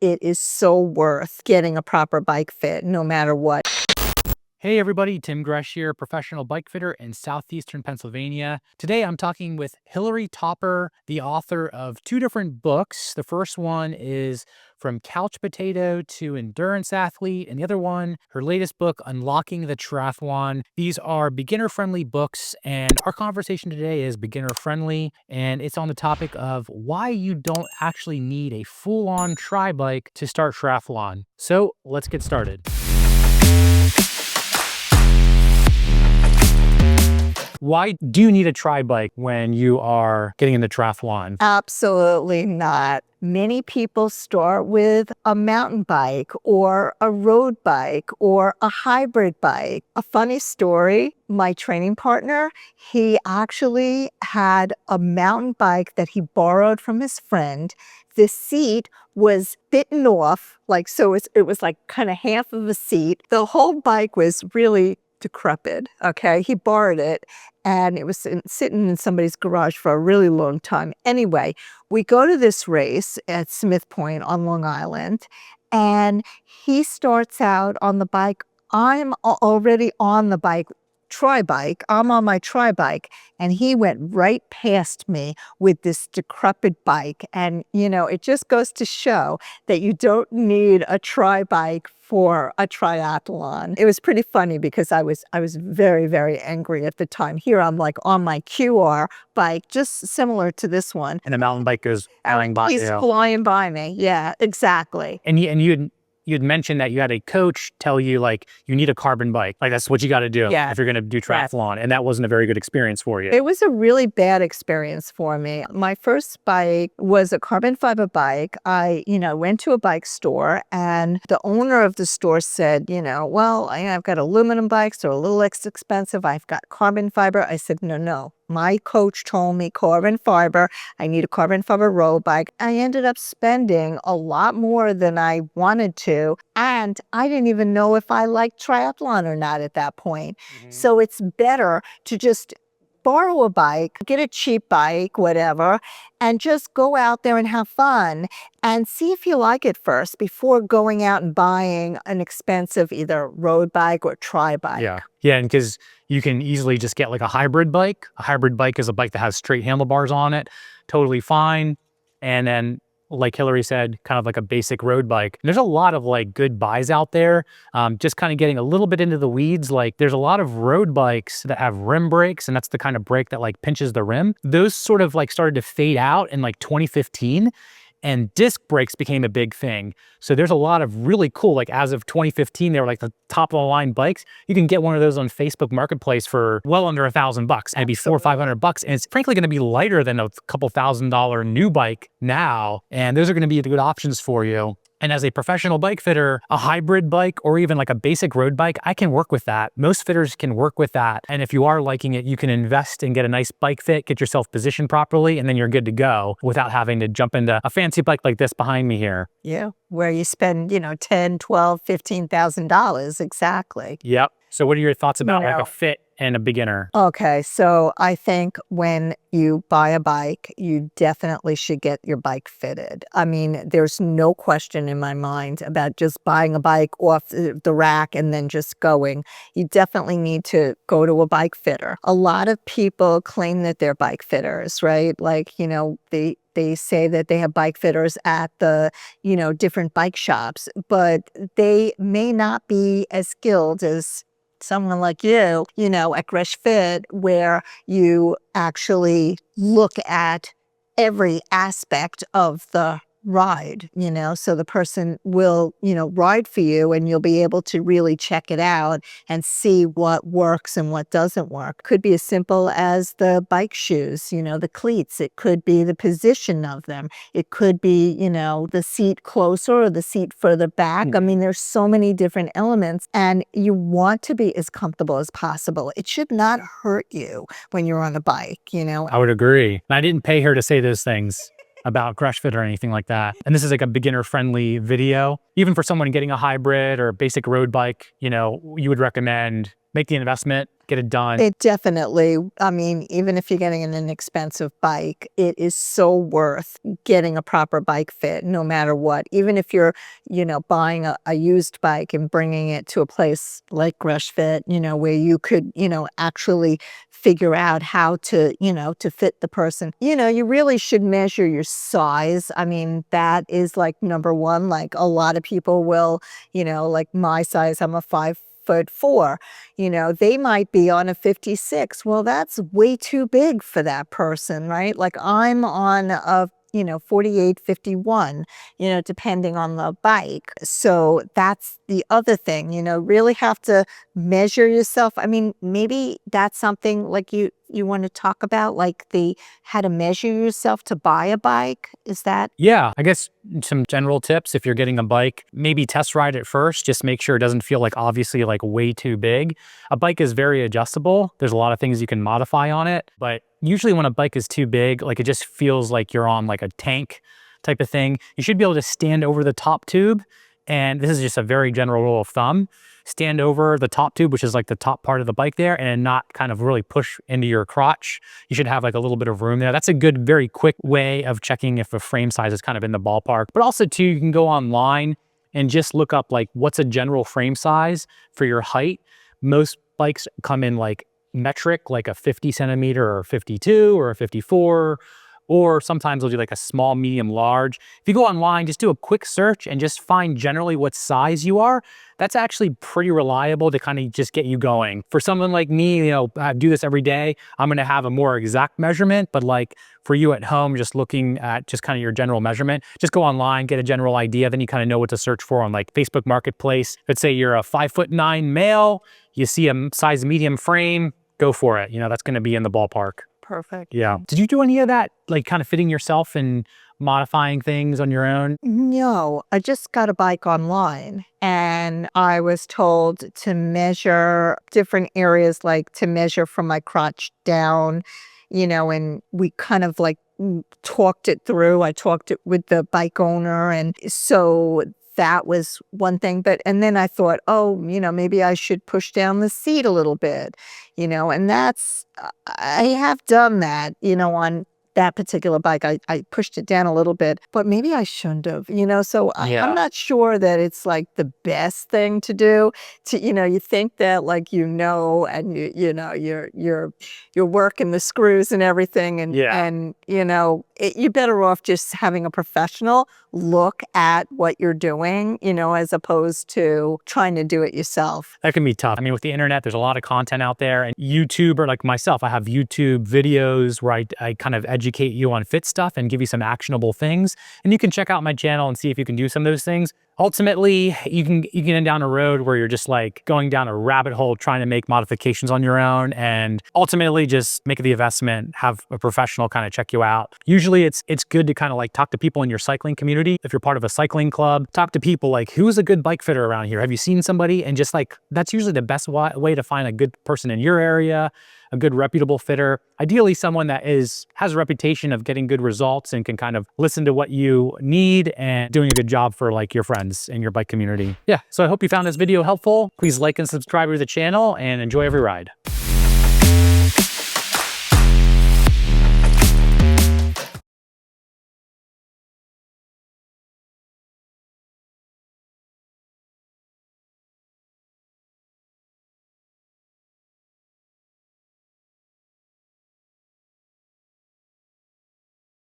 it is so worth getting a proper bike fit no matter what. Hey everybody, Tim Gresh here, professional bike fitter in southeastern Pennsylvania. Today I'm talking with Hilary Topper, the author of two different books. The first one is From Couch Potato to Endurance Athlete, and the other one, her latest book, Unlocking the Triathlon. These are beginner-friendly books, and our conversation today is beginner-friendly, and it's on the topic of why you don't actually need a full-on tri-bike to start triathlon. So let's get started. Why do you need a tri-bike when you are getting into triathlon? Absolutely not. Many people start with a mountain bike or a road bike or a hybrid bike. A funny story, my training partner, he actually had a mountain bike that he borrowed from his friend. The seat was bitten off, so it was like kind of half of a seat. The whole bike was really decrepit, okay? He borrowed it, and it was sitting in somebody's garage for a really long time. Anyway, we go to this race at Smith Point on Long Island, and he starts out on the bike. I'm already on the bike, tri-bike. I'm on my tri-bike, and he went right past me with this decrepit bike. And, it just goes to show that you don't need a tri-bike for a triathlon. It was pretty funny because I was very, very angry at the time. Here I'm like on my QR bike, just similar to this one. And the mountain bike goes flying by you. He's flying by me. Yeah, exactly. And you'd mentioned that you had a coach tell you you need a carbon bike. That's what you got to do if you're going to do triathlon. And that wasn't a very good experience for you. It was a really bad experience for me. My first bike was a carbon fiber bike. I, went to a bike store, and the owner of the store said, well, I've got aluminum bikes. They're a little less expensive. I've got carbon fiber. I said, no. My coach told me carbon fiber. I need a carbon fiber road bike. I ended up spending a lot more than I wanted to. And I didn't even know if I liked triathlon or not at that point. Mm-hmm. So it's better to just borrow a bike, get a cheap bike, whatever, and just go out there and have fun and see if you like it first before going out and buying an expensive either road bike or tri-bike. Yeah, and because you can easily just get a hybrid bike. A hybrid bike is a bike that has straight handlebars on it, totally fine. And then, like Hilary said, kind of like a basic road bike. And there's a lot of good buys out there. Just kind of getting a little bit into the weeds. There's a lot of road bikes that have rim brakes, and that's the kind of brake that pinches the rim. Those sort of started to fade out in 2015. And disc brakes became a big thing. So there's a lot of really cool, as of 2015, they were the top of the line bikes. You can get one of those on Facebook Marketplace for well under $1,000, maybe $400 or $500. And it's frankly going to be lighter than a couple $1,000 new bike now. And those are going to be the good options for you. And as a professional bike fitter, a hybrid bike or even a basic road bike, I can work with that. Most fitters can work with that. And if you are liking it, you can invest and get a nice bike fit, get yourself positioned properly, and then you're good to go without having to jump into a fancy bike like this behind me here. Yeah, where you spend, $10, $12, $15,000, exactly. Yep. So what are your thoughts about a fit and a beginner? Okay, so I think when you buy a bike, you definitely should get your bike fitted. I mean, there's no question in my mind about just buying a bike off the rack and then just going. You definitely need to go to a bike fitter. A lot of people claim that they're bike fitters, right? They say that they have bike fitters at the, different bike shops, but they may not be as skilled as someone like you, at Gresh Fit, where you actually look at every aspect of the ride, so the person will, ride for you, and you'll be able to really check it out and see what works and what doesn't work. Could be as simple as the bike shoes, the cleats. It could be the position of them. It could be, the seat closer or the seat further back. I mean, there's so many different elements, and you want to be as comfortable as possible. It should not hurt you when you're on a bike, I would agree. I didn't pay her to say those things about Gresh Fit or anything like that. And this is a beginner-friendly video. Even for someone getting a hybrid or a basic road bike, you would recommend make the investment, get it done. It definitely, I mean, even if you're getting an inexpensive bike, it is so worth getting a proper bike fit no matter what. Even if you're, buying a used bike and bringing it to a place like Rush Fit, where you could, actually figure out how to, to fit the person. You really should measure your size. I mean, that is like number one. Like a lot of people will, like my size, I'm a 5'4". They might be on a 56. Well, that's way too big for that person, right? Like I'm on a 48, 51, depending on the bike. So that's the other thing, really have to measure yourself. I mean, maybe that's something like you want to talk about, like how to measure yourself to buy a bike. Is that? Yeah, I guess some general tips if you're getting a bike, maybe test ride it first. Just make sure it doesn't feel like obviously like way too big. A bike is very adjustable. There's a lot of things you can modify on it, but usually when a bike is too big, like it just feels like you're on like a tank type of thing. You should be able to stand over the top tube. And this is just a very general rule of thumb. Stand over the top tube, which is like the top part of the bike there, and not kind of really push into your crotch. You should have like a little bit of room there. That's a good, very quick way of checking if a frame size is kind of in the ballpark. But also too, you can go online and just look up like what's a general frame size for your height. Most bikes come in like metric, like a 50 centimeter or 52 or a 54. Or sometimes they'll do like a small, medium, large. If you go online, just do a quick search and just find generally what size you are. That's actually pretty reliable to kind of just get you going. For someone like me, I do this every day, I'm gonna have a more exact measurement, but like for you at home, just looking at just kind of your general measurement, just go online, get a general idea, then you kind of know what to search for on like Facebook Marketplace. Let's say you're a 5'9" male, you see a size medium frame, go for it. That's gonna be in the ballpark. Perfect. Yeah. Did you do any of that, like kind of fitting yourself and modifying things on your own? No, I just got a bike online and I was told to measure different areas, like to measure from my crotch down, and we kind of like talked it through. I talked it with the bike owner. And so that was one thing. And then I thought, oh, maybe I should push down the seat a little bit, and I have done that, on that particular bike. I pushed it down a little bit, but maybe I shouldn't have, so I'm not sure that it's like the best thing to do you think that like, and you're working the screws and everything. And you're better off just having a professional look at what you're doing, as opposed to trying to do it yourself. That can be tough. I mean, with the internet, there's a lot of content out there, and YouTuber like myself, I have YouTube videos where I kind of educate you on fit stuff and give you some actionable things. And you can check out my channel and see if you can do some of those things. Ultimately, you can end down a road where you're just like going down a rabbit hole trying to make modifications on your own, and ultimately just make the investment, have a professional kind of check you out. Usually it's good to kind of like talk to people in your cycling community. If you're part of a cycling club, talk to people like, who's a good bike fitter around here? Have you seen somebody? And just like, that's usually the best way to find a good person in your area, a good reputable fitter. Ideally someone that has a reputation of getting good results and can kind of listen to what you need and doing a good job for like your friends in your bike community. Yeah, so I hope you found this video helpful. Please like and subscribe to the channel and enjoy every ride.